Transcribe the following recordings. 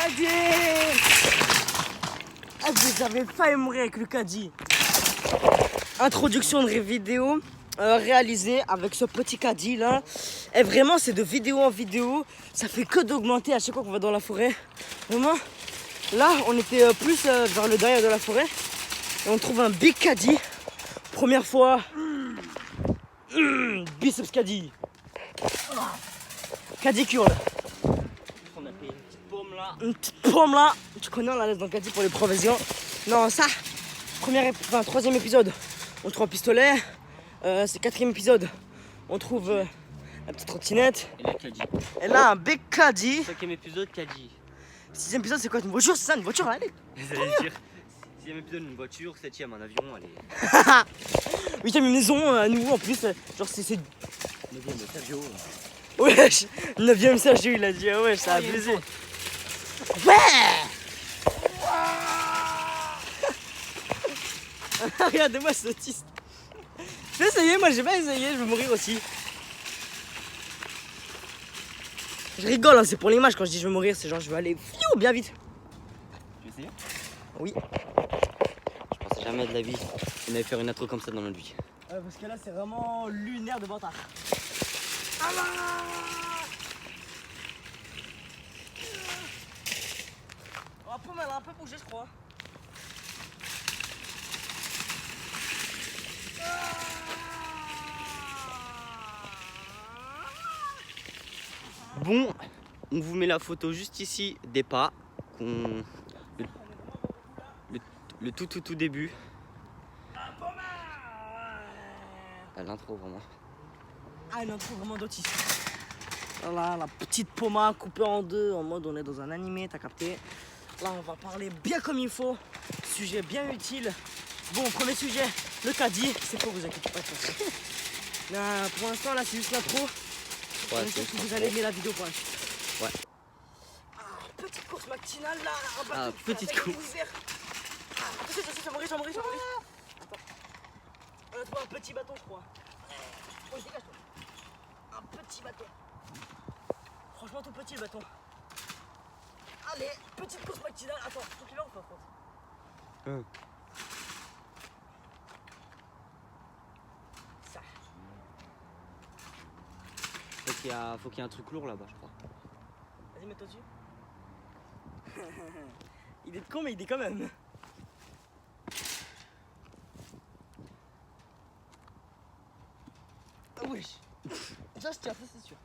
caddie. Ah, vous avez failli mourir avec le caddie. Introduction de vidéo réalisée avec ce petit caddie là. Et vraiment, c'est de vidéo en vidéo. Ça fait que d'augmenter à chaque fois qu'on va dans la forêt. Vraiment, là, on était plus vers le derrière de la forêt. Et on trouve un big caddie. Première fois. Biceps caddie. Caddie curl. On a pris une petite pomme là. Une petite pomme là. Tu connais, on la laisse dans le caddie pour les provisions. Non, ça. Troisième épisode. On trouve un pistolet. C'est quatrième épisode. On trouve la petite trottinette. Et la caddie. Et là, un big caddie. Cinquième épisode, caddie. Sixième épisode, c'est quoi? Une voiture? C'est ça, une voiture? Allez. Vous allez dire. Sixième épisode, une voiture. Septième, un avion. Allez. Huitième, une maison à nous en plus. Genre, c'est. Neuvième, le Sergio. Wesh. Neuvième Sergio, il a dit. Ah ouais, ça a abusé. Ouais. Regardez-moi ce autiste. Je vais essayer, moi j'ai pas essayé, je vais mourir aussi. Je rigole, hein, c'est pour l'image quand je dis je vais mourir, c'est genre je vais aller bien vite. Tu veux essayer? Oui. Je pensais jamais de la vie on allait faire une intro comme ça dans notre vie. Parce que là c'est vraiment lunaire de bâtard. Ah là. Oh, pomme, elle a un peu bougé, je crois. Bon, on vous met la photo juste ici des pas. Le tout début. À l'intro vraiment. Ah, une intro vraiment d'autiste. Voilà, la petite poma coupée en deux, en mode on est dans un animé, t'as capté. Là, on va parler bien comme il faut. Sujet bien utile. Bon, premier sujet, le caddie. C'est quoi, vous inquiétez pas de toute façon. Pour l'instant, là, c'est juste l'intro. Ouais, je sais que vous allez aimer la vidéo pour l'instant. Ouais. Ah, petite course matinale là. Ah, petite course. Attention, j'en mourir. Attends. On a trouvé un petit bâton, je crois. Oh, dégage-toi. Un petit bâton. Franchement, tout petit le bâton. Allez, petite course matinale. Attends, faut qu'il va ou pas, France? Ça. Faut qu'il y ait un truc lourd là-bas, je crois. Vas-y, mets-toi dessus. Il est con, mais il est quand même. Ah wesh. Ça, je tiens, ça c'est sûr.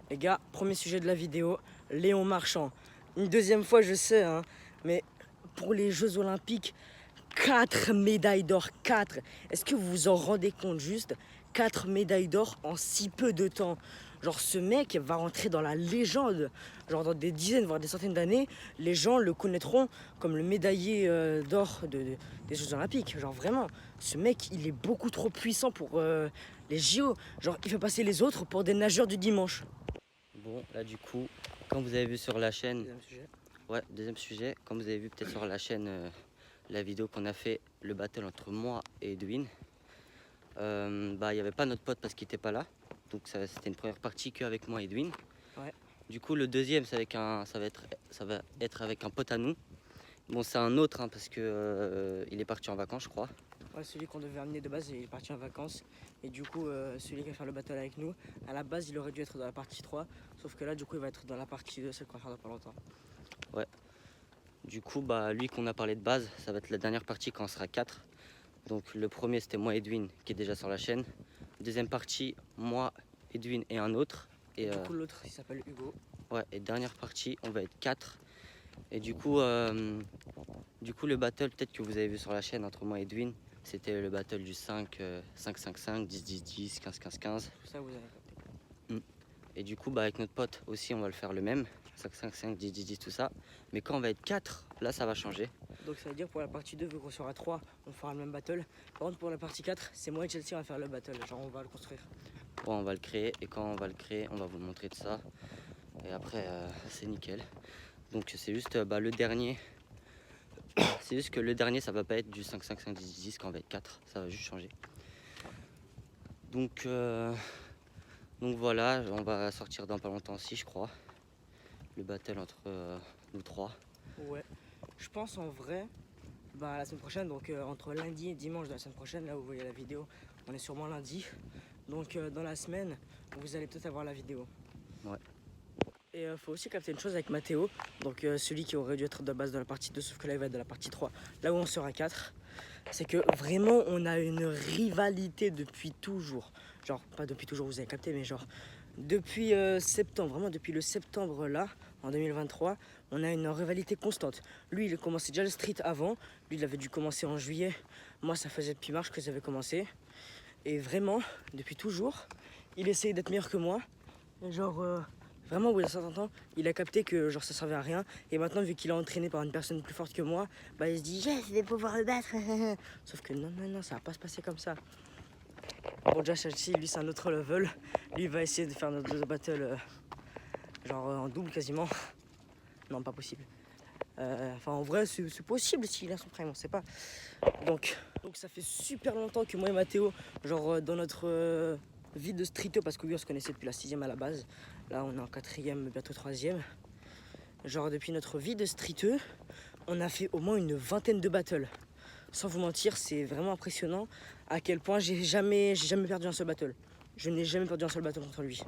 Les gars, premier sujet de la vidéo, Léon Marchand. Une deuxième fois, je sais, hein, mais pour les Jeux Olympiques, 4 médailles d'or, 4. Est-ce que vous vous en rendez compte juste? 4 médailles d'or en si peu de temps. Genre ce mec va rentrer dans la légende. Genre dans des dizaines, voire des centaines d'années, les gens le connaîtront comme le médaillé d'or des Jeux Olympiques. Genre vraiment, ce mec, il est beaucoup trop puissant pour les JO. Genre il fait passer les autres pour des nageurs du dimanche. Bon, là du coup, comme vous avez vu sur la chaîne... Deuxième sujet. Ouais, deuxième sujet. Comme vous avez vu peut-être sur la chaîne, la vidéo qu'on a fait, le battle entre moi et Edwin. Il n'y avait pas notre pote parce qu'il n'était pas là. Donc c'était une première partie qu'avec moi et Edwin. Ouais. Du coup, le deuxième, ça va être avec un pote à nous. Bon, c'est un autre, hein, parce que il est parti en vacances, je crois. Ouais, celui qu'on devait amener de base, il est parti en vacances. Et du coup, celui qui va faire le battle avec nous, à la base, il aurait dû être dans la partie 3. Sauf que là, du coup, il va être dans la partie 2, celle qu'on va faire dans pas longtemps. Ouais. Du coup, lui qu'on a parlé de base, ça va être la dernière partie quand on sera 4. Donc le premier, c'était moi, Edwin, qui est déjà sur la chaîne. Deuxième partie, moi, Edwin et un autre. Et du coup, l'autre, il s'appelle Hugo. Ouais, et dernière partie, on va être 4. Et du coup, le battle, peut-être que vous avez vu sur la chaîne entre moi et Edwin, c'était le battle du 5, 5-5-5, 10-10-10, 15-15-15. Tout ça, vous avez capté. Et du coup, avec notre pote aussi, on va le faire le même. 5-5-5, 10-10-10, tout ça. Mais quand on va être 4, là, ça va changer. Donc ça veut dire pour la partie 2, vu qu'on sera 3, on fera le même battle. Par contre, pour la partie 4, c'est moi et Chelsea, on va faire le battle. Genre, on va le construire. Ouais, on va le créer. Et quand on va le créer, on va vous montrer de ça. Et après, c'est nickel. Donc c'est juste le dernier. C'est juste que le dernier, ça va pas être du 5-5-5, 10-10 quand on va être 4. Ça va juste changer. Donc voilà, on va sortir dans pas longtemps aussi, je crois. le battle entre nous trois. Ouais. Je pense en vrai, bah, la semaine prochaine, donc entre lundi et dimanche de la semaine prochaine, là où vous voyez la vidéo, on est sûrement lundi. Donc dans la semaine, vous allez peut-être avoir la vidéo. Ouais. Et faut aussi capter une chose avec Mathéo, donc celui qui aurait dû être de base de la partie 2, sauf que là il va être de la partie 3, là où on sera 4. C'est que vraiment on a une rivalité depuis toujours. Genre, pas depuis toujours, vous avez capté, mais genre depuis septembre, vraiment depuis le septembre là, en 2023, on a une rivalité constante. Lui il commençait déjà le street avant, lui il avait dû commencer en juillet, moi ça faisait depuis mars que j'avais commencé. Et vraiment, depuis toujours, il essaye d'être meilleur que moi. Et genre, vraiment, au bout d'un certain temps, il a capté que genre ça servait à rien. Et maintenant, vu qu'il est entraîné par une personne plus forte que moi, bah il se dit, yes, je vais pouvoir le battre. Sauf que non, ça va pas se passer comme ça. Bon, déjà, Chelsea, lui, c'est un autre level. Lui, il va essayer de faire notre battle, genre en double quasiment. Non, pas possible. Enfin, en vrai, c'est possible s'il a son prime, on sait pas. Donc ça fait super longtemps que moi et Mathéo, genre dans notre vie de streeteux, parce que oui, on se connaissait depuis la 6ème à la base. Là, on est en 4ème, bientôt 3ème. Genre depuis notre vie de streeteux, on a fait au moins une vingtaine de battles. Sans vous mentir, c'est vraiment impressionnant à quel point j'ai jamais perdu un seul battle. Je n'ai jamais perdu un seul battle contre lui.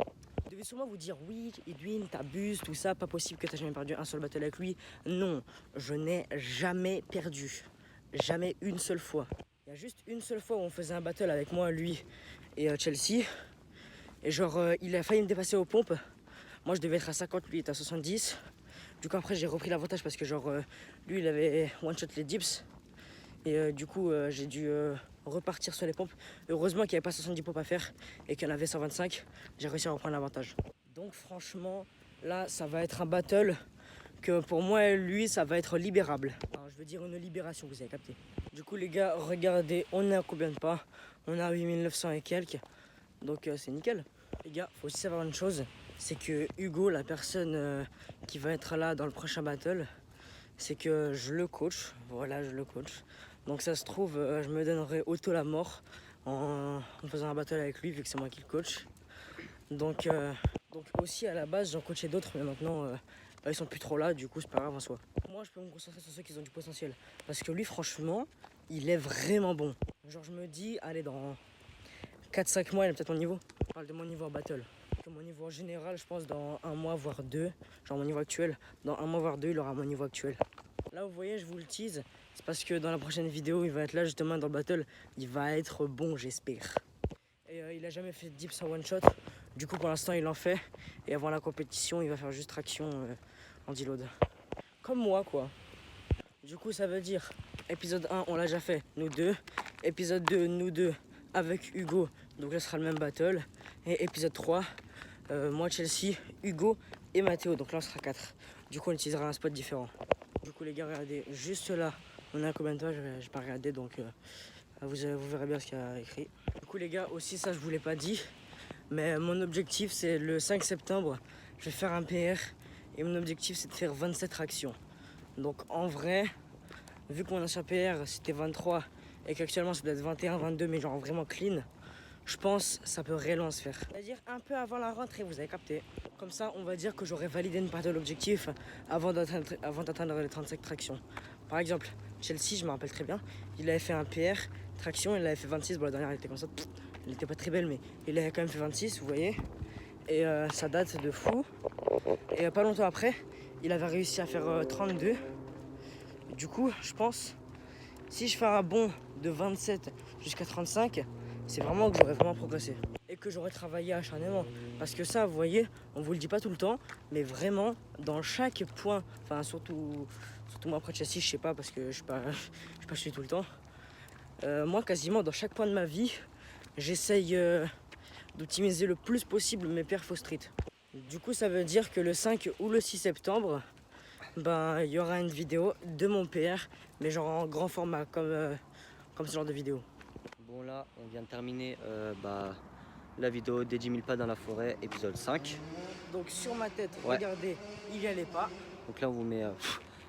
Vous devez sûrement vous dire, oui, Edwin, t'abuses, tout ça, pas possible que t'aies jamais perdu un seul battle avec lui. Non, je n'ai jamais perdu. Jamais une seule fois. Il y a juste une seule fois où on faisait un battle avec moi, lui et Chelsea. Et genre, il a failli me dépasser aux pompes. Moi, je devais être à 50, lui il était à 70. Du coup, après, j'ai repris l'avantage parce que genre, lui, il avait one-shot les dips. Et du coup, j'ai dû repartir sur les pompes. Heureusement qu'il n'y avait pas 70 pompes à faire et qu'il y en avait 125. J'ai réussi à reprendre l'avantage. Donc franchement, là, ça va être un battle que pour moi et lui, ça va être libérable. Alors, je veux dire une libération, vous avez capté. Du coup, les gars, regardez, on est à combien de pas? On est à 8900 et quelques. Donc c'est nickel. Les gars, faut aussi savoir une chose, c'est que Hugo, la personne qui va être là dans le prochain battle, c'est que je le coach. Voilà, je le coach. Donc ça se trouve, je me donnerai auto la mort en faisant un battle avec lui, vu que c'est moi qui le coach. Donc aussi à la base, j'en coachais d'autres, mais maintenant ils sont plus trop là, du coup c'est pas grave en soi. Moi, je peux me concentrer sur ceux qui ont du potentiel. Parce que lui, franchement, il est vraiment bon. Genre, je me dis, allez, dans 4-5 mois, il est peut-être mon niveau. Je parle de mon niveau en battle. Que mon niveau en général, je pense dans 1 mois, voire 2. Genre mon niveau actuel. Dans 1 mois, voire 2, il aura mon niveau actuel. Là, vous voyez, je vous le tease. C'est parce que dans la prochaine vidéo, il va être là justement dans le battle. Il va être bon, j'espère. Et il a jamais fait de dips en one shot. Du coup, pour l'instant, il en fait. Et avant la compétition, il va faire juste traction en deload. Comme moi, quoi. Du coup, ça veut dire épisode 1, on l'a déjà fait, nous deux. Épisode 2, nous deux avec Hugo. Donc là, ce sera le même battle. Et épisode 3, moi, Chelsea, Hugo et Mathéo. Donc là, on sera 4. Du coup, on utilisera un spot différent. Du coup, les gars, regardez, juste là, on est à combien de temps? Je vais pas regarder, donc vous verrez bien ce qu'il y a écrit. Du coup, les gars, aussi, ça, je vous l'ai pas dit. Mais mon objectif, c'est le 5 septembre, je vais faire un PR. Et mon objectif, c'est de faire 27 tractions. Donc en vrai, vu que mon ancien PR c'était 23 et qu'actuellement ça doit être 21, 22, mais genre vraiment clean, je pense que ça peut réellement se faire. C'est-à-dire un peu avant la rentrée, vous avez capté. Comme ça, on va dire que j'aurais validé une partie de l'objectif avant d'atteindre les 35 tractions. Par exemple, Chelsea, je me rappelle très bien, il avait fait un PR, traction, il avait fait 26, bon la dernière elle était comme ça, elle était pas très belle, mais il avait quand même fait 26, vous voyez. Et ça date de fou. Et pas longtemps après, il avait réussi à faire 32. Du coup, je pense, si je fais un bond de 27 jusqu'à 35, c'est vraiment que j'aurais vraiment progressé. Et que j'aurais travaillé acharnément. Parce que ça, vous voyez, on vous le dit pas tout le temps, mais vraiment, dans chaque point, enfin surtout moi après Chelsea, je sais pas, parce que je suis pas chez tout le temps. Moi, quasiment, dans chaque point de ma vie, j'essaye d'optimiser le plus possible mes perfs au street. Du coup, ça veut dire que le 5 ou le 6 septembre, il y aura une vidéo de mon PR, mais genre en grand format, comme ce genre de vidéo. Bon, là, on vient de terminer la vidéo des 10 000 pas dans la forêt, épisode 5. Donc sur ma tête, Ouais. regardez, il y a les pas. Donc là, on vous met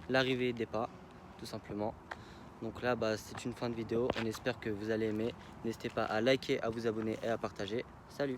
l'arrivée des pas, tout simplement. Donc là, c'est une fin de vidéo. On espère que vous allez aimer. N'hésitez pas à liker, à vous abonner et à partager. Salut!